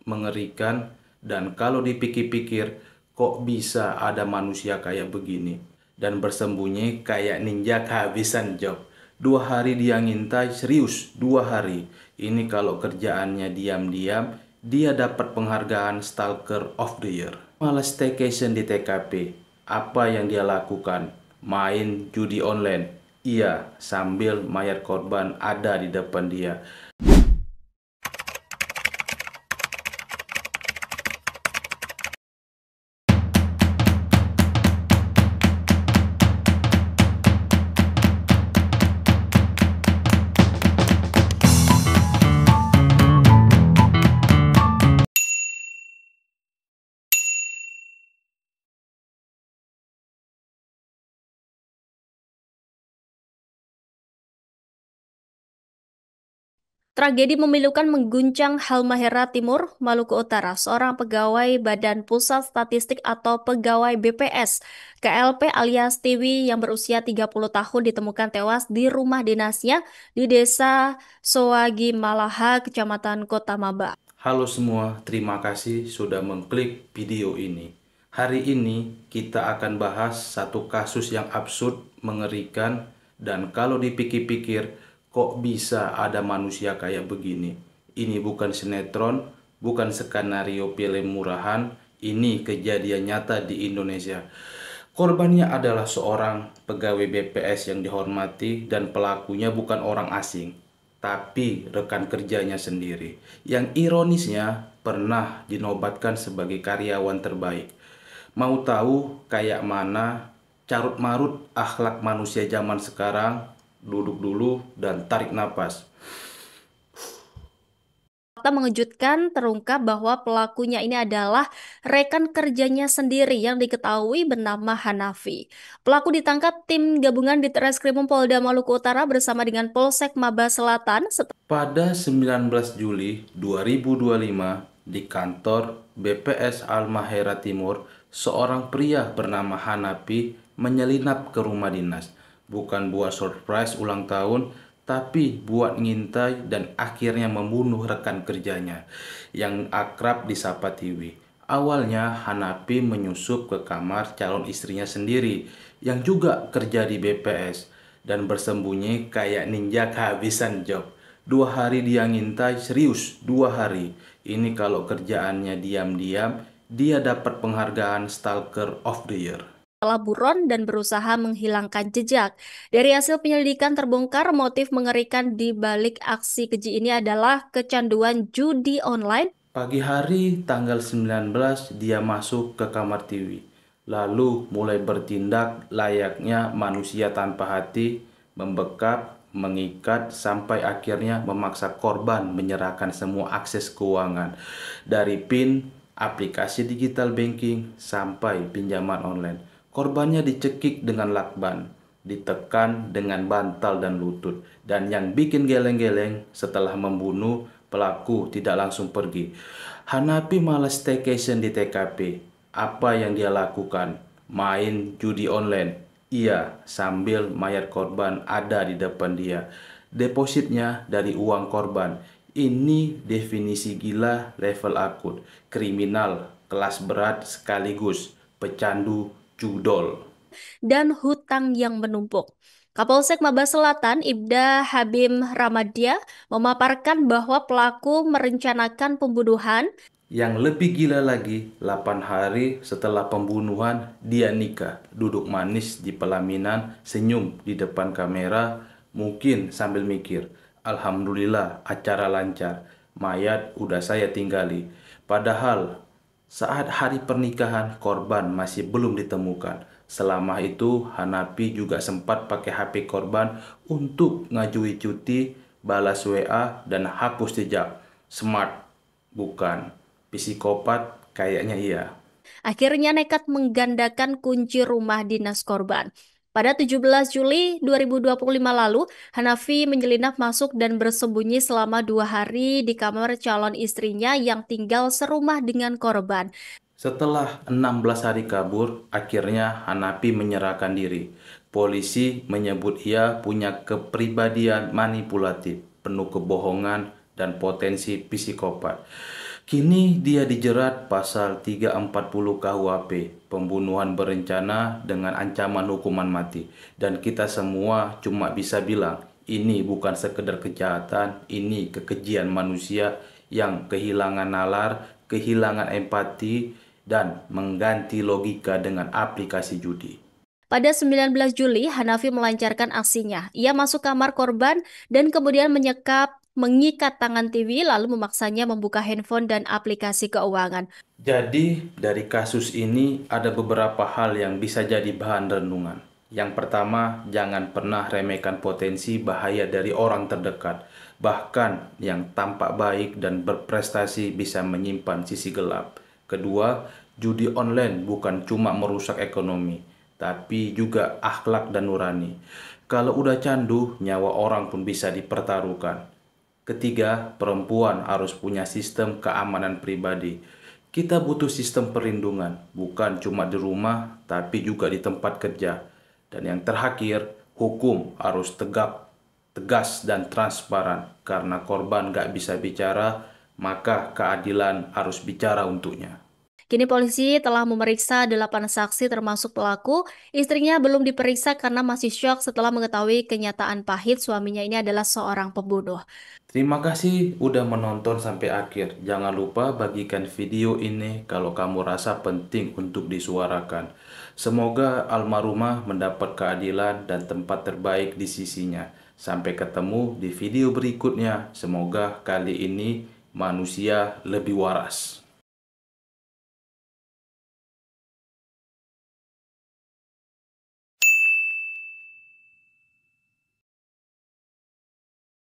mengerikan, dan kalau dipikir-pikir, kok bisa ada manusia kayak begini dan bersembunyi kayak ninja kehabisan job. 2 hari dia ngintai, serius 2 hari. Ini kalau kerjaannya diam-diam, dia dapat penghargaan Stalker of the Year. Malah staycation di TKP. Apa yang dia lakukan? Main judi online. Iya, sambil mayat korban ada di depan dia. Tragedi memilukan mengguncang Halmahera Timur, Maluku Utara. Seorang pegawai Badan Pusat Statistik atau pegawai BPS KLP alias Tiwi yang berusia 30 tahun ditemukan tewas di rumah dinasnya di Desa Soagi Malaha, Kecamatan Kota Maba. Halo semua, terima kasih sudah mengklik video ini. Hari ini kita akan bahas satu kasus yang absurd, mengerikan, dan kalau dipikir-pikir, kok bisa ada manusia kayak begini? Ini bukan sinetron, bukan skenario film murahan, ini kejadian nyata di Indonesia. Korbannya adalah seorang pegawai BPS yang dihormati dan pelakunya bukan orang asing, tapi rekan kerjanya sendiri. Yang ironisnya pernah dinobatkan sebagai karyawan terbaik. Mau tahu kayak mana carut marut akhlak manusia zaman sekarang? Duduk dulu dan tarik napas. Fakta mengejutkan terungkap bahwa pelakunya ini adalah rekan kerjanya sendiri yang diketahui bernama Hanafi. Pelaku ditangkap tim gabungan di Treskrimum Polda Maluku Utara bersama dengan Polsek Maba Selatan Pada 19 Juli 2025 di kantor BPS Halmahera Timur, seorang pria bernama Hanapi menyelinap ke rumah dinas. Bukan buat surprise ulang tahun, tapi buat ngintai dan akhirnya membunuh rekan kerjanya yang akrab disapa Tiwi. Awalnya Hanapi menyusup ke kamar calon istrinya sendiri yang juga kerja di BPS dan bersembunyi kayak ninja kehabisan job. 2 hari dia ngintai, serius 2 hari. Ini kalau kerjaannya diam-diam, dia dapat penghargaan Stalker of the Year. telah buron dan berusaha menghilangkan jejak. Dari hasil penyelidikan terbongkar motif mengerikan di balik aksi keji ini adalah kecanduan judi online. Pagi hari tanggal 19 dia masuk ke kamar Tiwi. Lalu mulai bertindak layaknya manusia tanpa hati, membekap, mengikat sampai akhirnya memaksa korban menyerahkan semua akses keuangan dari PIN, aplikasi digital banking sampai pinjaman online. Korbannya dicekik dengan lakban, ditekan dengan bantal dan lutut, dan yang bikin geleng-geleng setelah membunuh, pelaku tidak langsung pergi. Hanapi malah staycation di TKP. Apa yang dia lakukan? Main judi online. Iya, sambil mayat korban ada di depan dia. Depositnya dari uang korban. Ini definisi gila level akut. Kriminal kelas berat sekaligus pecandu judol. Dan hutang yang menumpuk. Kapolsek Maba Selatan, Ibda Habim Ramadja, memaparkan bahwa pelaku merencanakan pembunuhan. Yang lebih gila lagi, 8 hari setelah pembunuhan, dia nikah. Duduk manis di pelaminan, senyum di depan kamera, mungkin sambil mikir, Alhamdulillah acara lancar, mayat udah saya tinggali. Padahal saat hari pernikahan, korban masih belum ditemukan. Selama itu, Hanapi juga sempat pakai HP korban untuk ngajui cuti, balas WA, dan hapus jejak. Smart, bukan. Psikopat kayaknya iya. Akhirnya nekat menggandakan kunci rumah dinas korban. Pada 17 Juli 2025 lalu, Hanafi menyelinap masuk dan bersembunyi selama 2 hari di kamar calon istrinya yang tinggal serumah dengan korban. Setelah 16 hari kabur, akhirnya Hanapi menyerahkan diri. Polisi menyebut ia punya kepribadian manipulatif, penuh kebohongan dan potensi psikopat. Kini dia dijerat pasal 340 KUHP, pembunuhan berencana dengan ancaman hukuman mati. Dan kita semua cuma bisa bilang, ini bukan sekedar kejahatan, ini kekejian manusia yang kehilangan nalar, kehilangan empati, dan mengganti logika dengan aplikasi judi. Pada 19 Juli, Hanafi melancarkan aksinya. Ia masuk kamar korban dan kemudian mengikat tangan Tiwi lalu memaksanya membuka handphone dan aplikasi keuangan. Jadi, dari kasus ini ada beberapa hal yang bisa jadi bahan renungan. Yang pertama, jangan pernah remehkan potensi bahaya dari orang terdekat. Bahkan yang tampak baik dan berprestasi bisa menyimpan sisi gelap. Kedua, judi online bukan cuma merusak ekonomi, tapi juga akhlak dan nurani. Kalau udah candu, nyawa orang pun bisa dipertaruhkan. Ketiga, perempuan harus punya sistem keamanan pribadi. Kita butuh sistem perlindungan, bukan cuma di rumah, tapi juga di tempat kerja. Dan yang terakhir, hukum harus tegas dan transparan. Karena korban gak bisa bicara, maka keadilan harus bicara untuknya. Kini polisi telah memeriksa 8 saksi termasuk pelaku. Istrinya belum diperiksa karena masih syok setelah mengetahui kenyataan pahit suaminya ini adalah seorang pembunuh. Terima kasih udah menonton sampai akhir. Jangan lupa bagikan video ini kalau kamu rasa penting untuk disuarakan. Semoga almarhumah mendapat keadilan dan tempat terbaik di sisinya. Sampai ketemu di video berikutnya. Semoga kali ini manusia lebih waras.